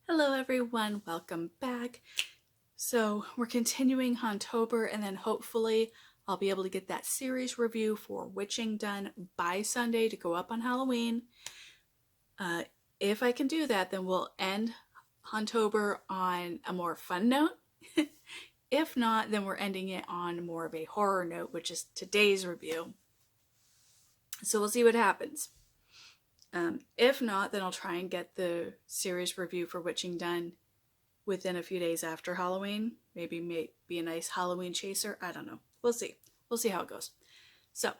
Hello everyone, welcome back. So we're continuing Hauntober, and then hopefully I'll be able to get that series review for Witching done by Sunday to go up on Halloween. If I can do that, then we'll end Hauntober on a more fun note. If not, then we're ending it on more of a horror note, which is today's review. So we'll see what happens. If not, then I'll try and get the series review for Witching done within a few days after Halloween. Maybe be a nice Halloween chaser. I don't know. We'll see. We'll see how it goes. So,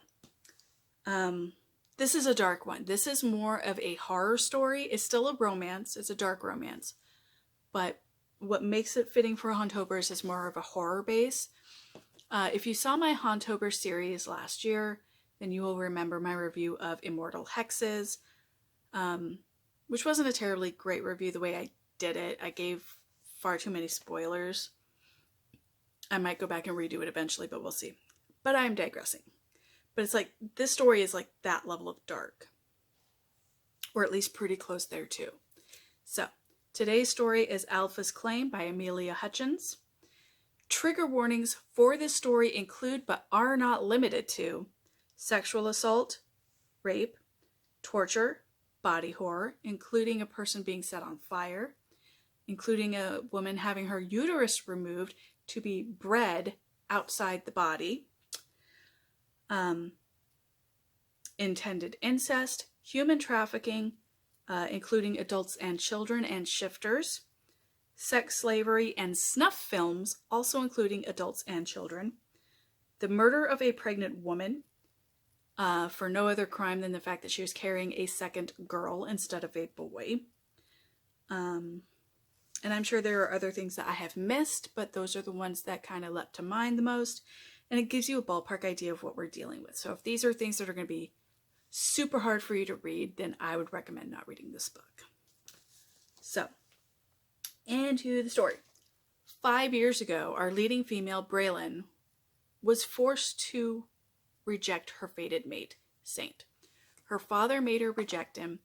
this is a dark one. This is more of a horror story. It's still a romance. It's a dark romance. But what makes it fitting for Hauntober is more of a horror base. If you saw my Hauntober series last year, then you will remember my review of Immortal Hexes, which wasn't a terribly great review the way I did it. I gave far too many spoilers. I might go back and redo it eventually, but we'll see. But I'm digressing. But it's like, this story is like that level of dark. Or at least pretty close there too. So, today's story is Alpha's Claim by Amelia Hutchins. Trigger warnings for this story include, but are not limited to, sexual assault, rape, torture, body horror, including a person being set on fire, including a woman having her uterus removed to be bred outside the body, intended incest, human trafficking, including adults and children and shifters, sex slavery, and snuff films, also including adults and children, the murder of a pregnant woman, for no other crime than the fact that she was carrying a second girl instead of a boy. And I'm sure there are other things that I have missed, but those are the ones that kind of leapt to mind the most. And it gives you a ballpark idea of what we're dealing with. So if these are things that are going to be super hard for you to read, then I would recommend not reading this book. So, into the story. 5 years ago, our leading female, Braelyn, was forced to reject her fated mate, Saint. Her father made her reject him,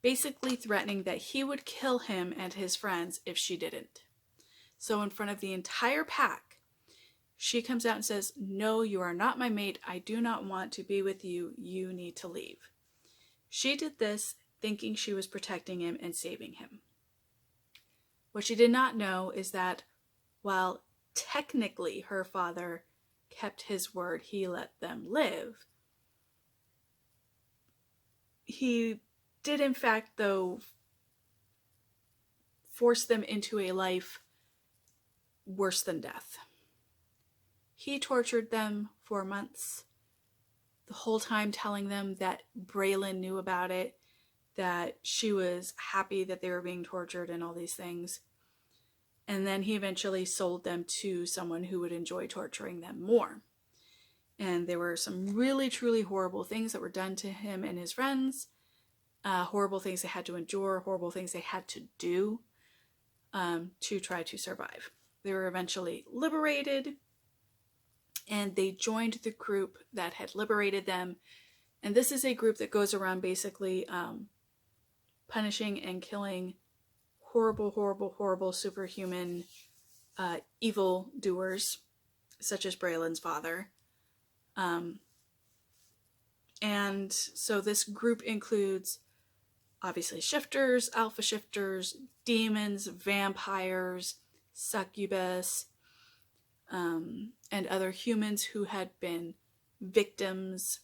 basically threatening that he would kill him and his friends if she didn't. So in front of the entire pack, she comes out and says, "No, you are not my mate. I do not want to be with you. You need to leave." She did this thinking she was protecting him and saving him. What she did not know is that while technically her father kept his word, he let them live, he did in fact, though, force them into a life worse than death. He tortured them for months, the whole time telling them that Braelyn knew about it, that she was happy that they were being tortured and all these things. And then he eventually sold them to someone who would enjoy torturing them more. And there were some really, truly horrible things that were done to him and his friends. Horrible things they had to endure, horrible things they had to do to try to survive. They were eventually liberated, and they joined the group that had liberated them. And this is a group that goes around basically punishing and killing horrible, horrible, horrible, superhuman evil doers, such as Braelyn's father. And so this group includes obviously shifters, alpha shifters, demons, vampires, succubus, and other humans who had been victims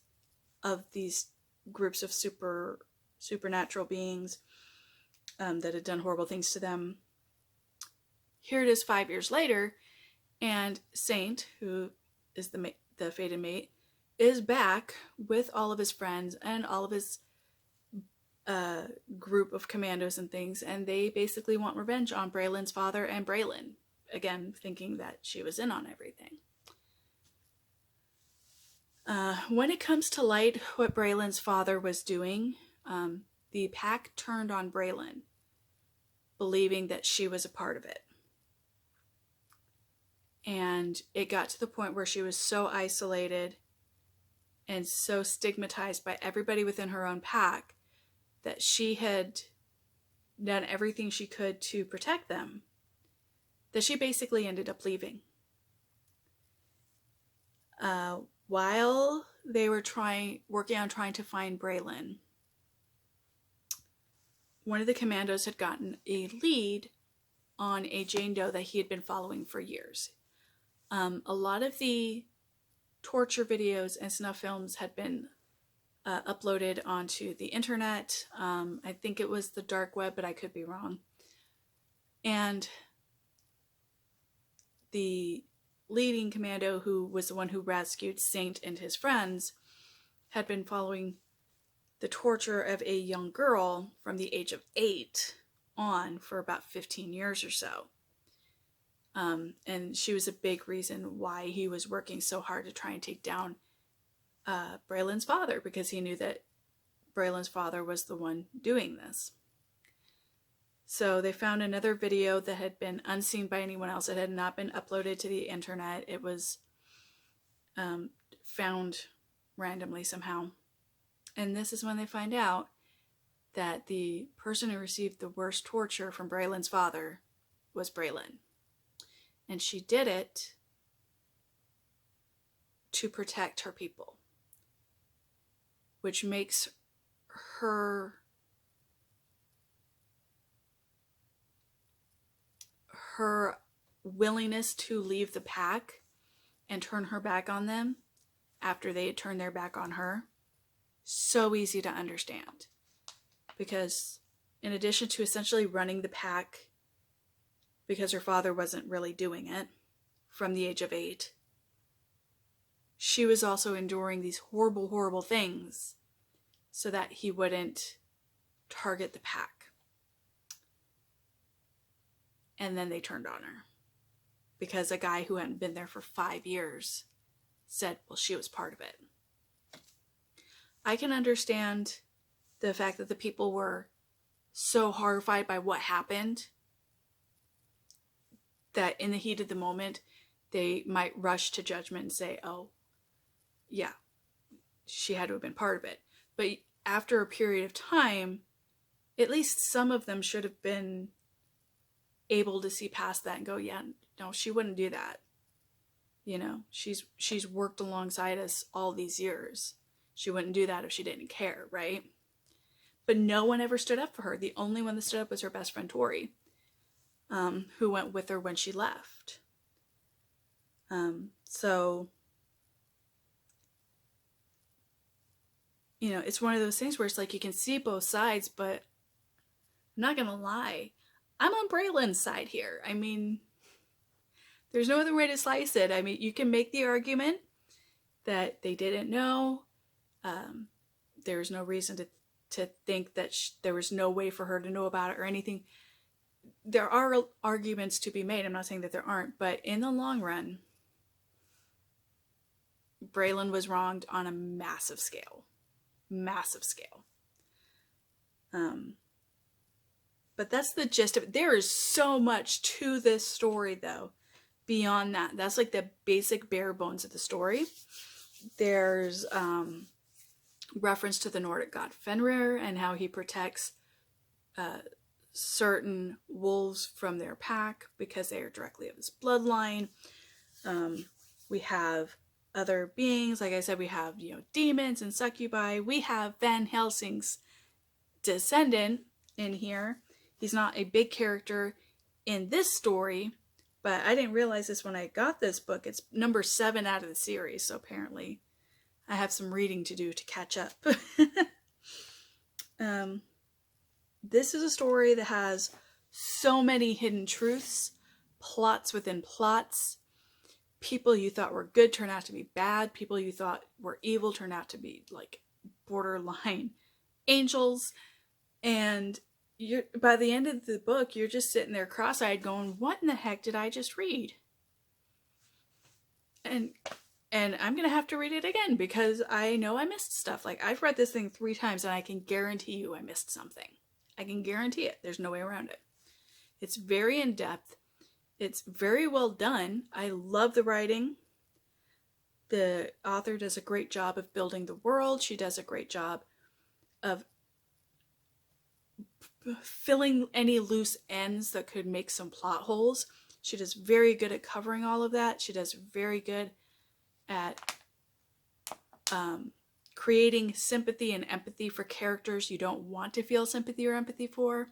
of these groups of supernatural beings that had done horrible things to them. Here it is 5 years later, and Saint, who is the fated mate, is back with all of his friends and all of his group of commandos and things, and they basically want revenge on Braelyn's father and Braelyn, again thinking that she was in on everything. When it comes to light what Braelyn's father was doing, the pack turned on Braelyn, believing that she was a part of it. And it got to the point where she was so isolated and so stigmatized by everybody within her own pack that she had done everything she could to protect them, that she basically ended up leaving. While they were working on trying to find Braelyn, one of the commandos had gotten a lead on a Jane Doe that he had been following for years. A lot of the torture videos and snuff films had been uploaded onto the internet. I think it was the dark web, but I could be wrong. And the leading commando, who was the one who rescued Saint and his friends, had been following the torture of a young girl from the age of 8 on for about 15 years or so. And she was a big reason why he was working so hard to try and take down Braelyn's father, because he knew that Braelyn's father was the one doing this. So they found another video that had been unseen by anyone else. It had not been uploaded to the internet. It was found randomly somehow. And this is when they find out that the person who received the worst torture from Braelyn's father was Braelyn. And she did it to protect her people, which makes her willingness to leave the pack and turn her back on them after they had turned their back on her so easy to understand. Because in addition to essentially running the pack because her father wasn't really doing it from the age of 8, she was also enduring these horrible, horrible things so that he wouldn't target the pack. And then they turned on her because a guy who hadn't been there for 5 years said, well, she was part of it. I can understand the fact that the people were so horrified by what happened that in the heat of the moment, they might rush to judgment and say, oh, yeah, she had to have been part of it. But after a period of time, at least some of them should have been able to see past that and go, yeah, no, she wouldn't do that. You know, she's worked alongside us all these years. She wouldn't do that if she didn't care, right? But no one ever stood up for her. The only one that stood up was her best friend, Tori, who went with her when she left. So, you know, it's one of those things where it's like you can see both sides, but I'm not going to lie. I'm on Braelyn's side here. I mean, there's no other way to slice it. I mean, you can make the argument that they didn't know. There's no reason to think that there was no way for her to know about it or anything. There are arguments to be made. I'm not saying that there aren't, but in the long run, Braelyn was wronged on a massive scale. Massive scale. But that's the gist of it. There is so much to this story, though, beyond that. That's like the basic bare bones of the story. There's reference to the Nordic god Fenrir and how he protects certain wolves from their pack because they are directly of his bloodline. We have other beings. Like I said, we have, you know, demons and succubi. We have Van Helsing's descendant in here. He's not a big character in this story, but I didn't realize this when I got this book. It's number 7 out of the series, so apparently I have some reading to do to catch up. This is a story that has so many hidden truths, plots within plots. People you thought were good turn out to be bad. People you thought were evil turn out to be like borderline angels. And by the end of the book, you're just sitting there cross-eyed going, what in the heck did I just read? And I'm going to have to read it again because I know I missed stuff. Like, I've read this thing 3 times and I can guarantee you I missed something. I can guarantee it. There's no way around it. It's very in-depth. It's very well done. I love the writing. The author does a great job of building the world. She does a great job of filling any loose ends that could make some plot holes. She does very good at covering all of that. She does very good at creating sympathy and empathy for characters you don't want to feel sympathy or empathy for,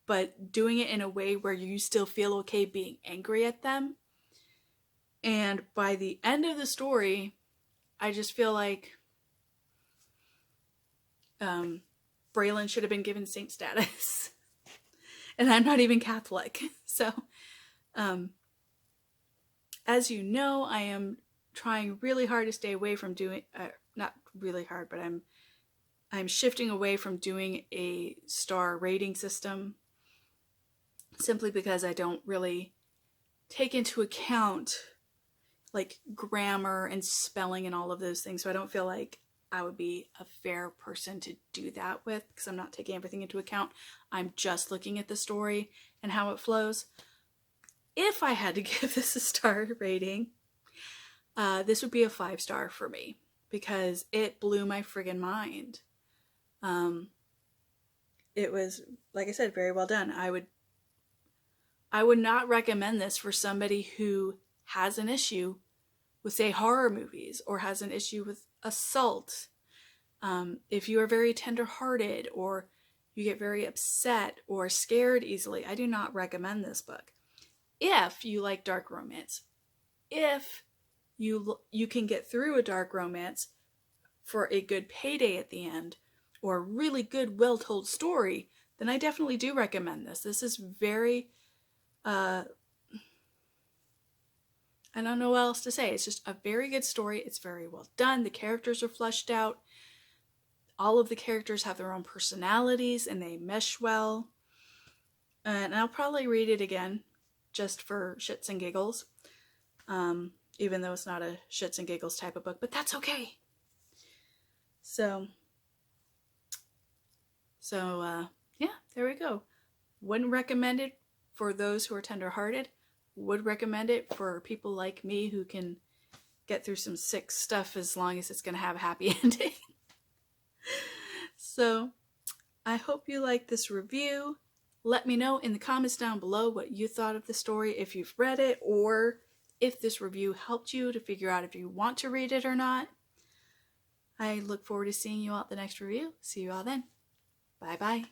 but doing it in a way where you still feel okay being angry at them. And by the end of the story, I just feel like Braelyn should have been given saint status. And I'm not even Catholic. So, as you know, I am trying really hard to stay away from doing, not really hard, but I'm shifting away from doing a star rating system, simply because I don't really take into account like grammar and spelling and all of those things. So I don't feel like I would be a fair person to do that with, because I'm not taking everything into account. I'm just looking at the story and how it flows. If I had to give this a star rating, this would be a 5-star for me, because it blew my friggin' mind. It was, like I said, very well done. I would not recommend this for somebody who has an issue with, say, horror movies, or has an issue with assault. If you are very tender-hearted, or you get very upset or scared easily, I do not recommend this book. If you like dark romance, if you can get through a dark romance for a good payday at the end, or a really good, well-told story, then I definitely do recommend this. This is very, I don't know what else to say. It's just a very good story. It's very well done. The characters are fleshed out. All of the characters have their own personalities and they mesh well. And I'll probably read it again just for shits and giggles. Even though it's not a shits and giggles type of book, but that's okay. So yeah, there we go. Wouldn't recommend it for those who are tender-hearted. Would recommend it for people like me who can get through some sick stuff as long as it's going to have a happy ending. So I hope you like this review. Let me know in the comments down below what you thought of the story, if you've read it, or if this review helped you to figure out if you want to read it or not. I look forward to seeing you all at the next review. See you all then. Bye-bye.